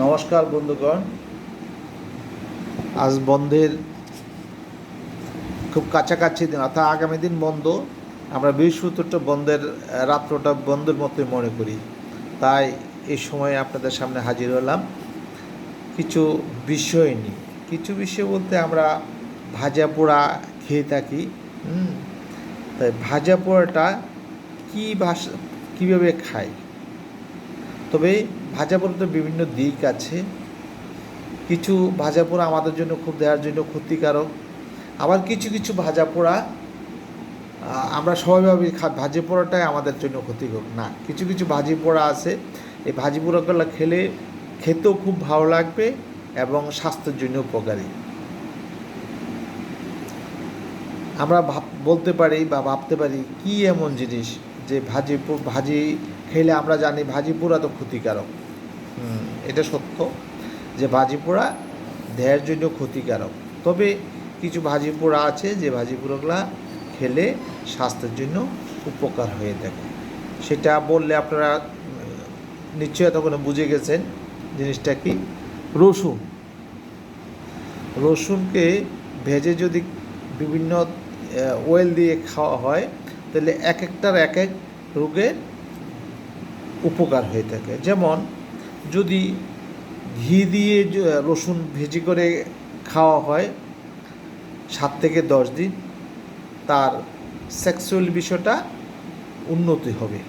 নমস্কার বন্ধুগণ, আজ বন্ধের খুব কাছাকাছি দিন, অর্থাৎ আগামী দিন বন্ধ। আমরা বৃহস্পতিটা বন্ধের রাত্রটা বন্ধের মতোই মনে করি। তাই এই সময়ে আপনাদের সামনে হাজির হলাম কিছু বিষয় নিয়ে। কিছু বিষয় বলতে আমরা ভাজা পোড়া খেয়ে থাকি। তাই ভাজা পোড়াটা কীভাবে খাই, তবে ভাজা পোড়াতে বিভিন্ন দিক আছে। কিছু ভাজা পোড়া আমাদের জন্য খুব দেহের জন্য ক্ষতিকারক, আবার কিছু কিছু ভাজা পোড়া আমরা স্বাভাবিকভাবে ভাজি পোড়াটাই আমাদের জন্য ক্ষতিকর না। কিছু কিছু ভাজি পোড়া আছে, এই ভাজি পোড়াগুলো খেতেও খুব ভালো লাগবে এবং স্বাস্থ্যের জন্য উপকারী। আমরা বলতে পারি বা ভাবতে পারি কি এমন জিনিস যে ভাজি খেলে আমরা জানি ভাজি পোড়া তো ক্ষতিকারক। এটা সত্য যে ভাজি পোড়া দেহের জন্য ক্ষতিকারক, তবে কিছু ভাজি পোড়া আছে যে ভাজি পোড়াগুলা খেলে স্বাস্থ্যের জন্য উপকার হয়ে থাকে। সেটা বললে আপনারা নিশ্চয়ই তখন বুঝে গেছেন জিনিসটা কি। রসুনকে ভেজে যদি বিভিন্ন অয়েল দিয়ে খাওয়া হয় তাহলে এক একটার এক এক রোগের উপকার হয়ে থাকে। যেমন যদি ঘি দিয়ে রসুন ভেজি করে খাওয়া হয় 7 থেকে 10 দিন, তার সেক্সুয়াল বিষয়টা উন্নতি হবে।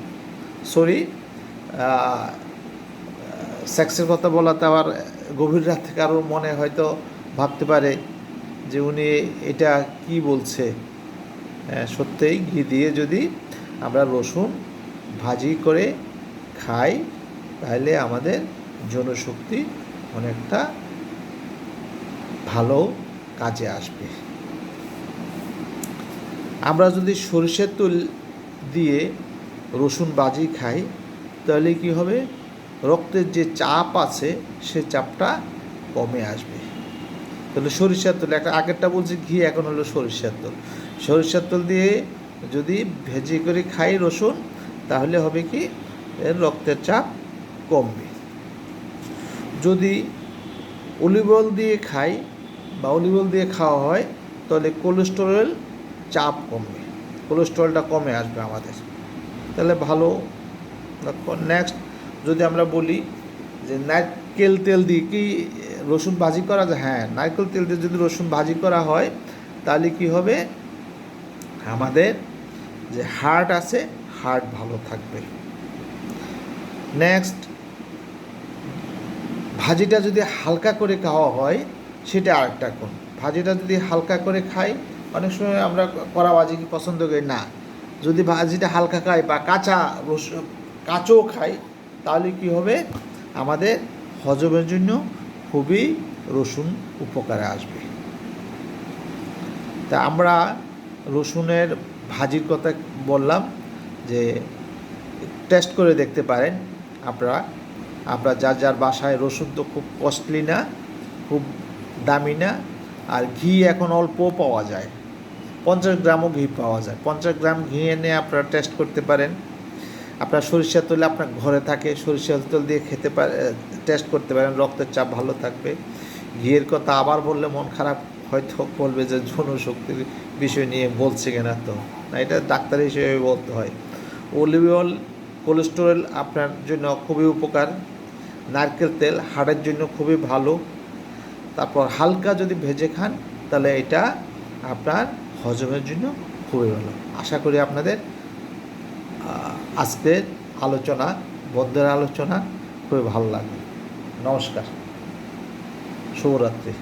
সেক্সের কথা বলাতে আবার গভীর রাত থেকে আরও মনে হয়তো ভাবতে পারে যে উনি এটা কি বলছে। সত্যিই ঘি দিয়ে যদি আমরা রসুন ভাজি করে খাই তাহলে আমাদের জনশক্তি অনেকটা ভালো কাজে আসবে। আমরা যদি সরিষার তেল দিয়ে রসুন ভাজি খাই তাহলে কি হবে, রক্তের যে চাপ আছে সে চাপটা কমে আসবে। তাহলে সরিষার তেল, একটা আগেরটা বলছি ঘি, এখন হলো সরিষার তেল দিয়ে যদি ভেজি করে খাই রসুন তাহলে হবে কি, এর রক্তের চাপ কমবে। যদি অলিভ অয়েল দিয়ে খাই বা অলিভ অয়েল দিয়ে খাওয়া হয় তাহলে কোলেস্টেরল চাপ কমবে, কোলেস্টেরলটা কমে আসবে আমাদের, তাহলে ভালো। নেক্সট যদি আমরা বলি যে নারকেল তেল দিয়ে কি রসুন ভাজি করা যায়, হ্যাঁ, নারকেল তেল দিয়ে যদি রসুন ভাজি করা হয় তাহলে কি হবে, আমাদের যে হার্ট আছে হার্ট ভালো থাকবে। নেক্সট, ভাজিটা যদি হালকা করে খাওয়া হয় সেটা আরেকটা কোণ। ভাজিটা যদি হালকা করে খাই, অনেক সময় আমরা কড়া ভাজি পছন্দ করি না, যদি ভাজিটা হালকা খাই বা কাঁচাও খাই তাহলে কি হবে, আমাদের হজমের জন্য খুবই রসুন উপকারে আসবে। তা আমরা রসুনের ভাজির কথা বললাম যে টেস্ট করে দেখতে পারেন আপনারা যার বাসায়। রসুন তো খুব কস্টলি না, খুব দামি না, আর ঘি এখন অল্প পাওয়া যায়, 50 গ্রামও ঘি পাওয়া যায়। 50 গ্রাম ঘি এনে আপনারা টেস্ট করতে পারেন। আপনার সরিষার তেল আপনার ঘরে থাকে, সরিষার তেল দিয়ে টেস্ট করতে পারেন, রক্তের চাপ ভালো থাকবে। ঘিয়ের কথা আবার বললে মন খারাপ হয়তো বলবে যে জনশক্তির বিষয় নিয়ে বলছে কিনা, তো না, এটা ডাক্তার হিসেবে বলতে হয়। অলিভ অয়েল কোলেস্টেরল আপনার জন্য খুবই উপকার। নারকেল তেল হাড়ের জন্য খুবই ভালো। তারপর হালকা যদি ভেজে খান তাহলে এটা আপনার হজমের জন্য খুবই ভালো। আশা করি আপনাদের আজকের আলোচনা, বন্ধের আলোচনা খুবই ভালো লাগবে। নমস্কার, শুভরাত্রি।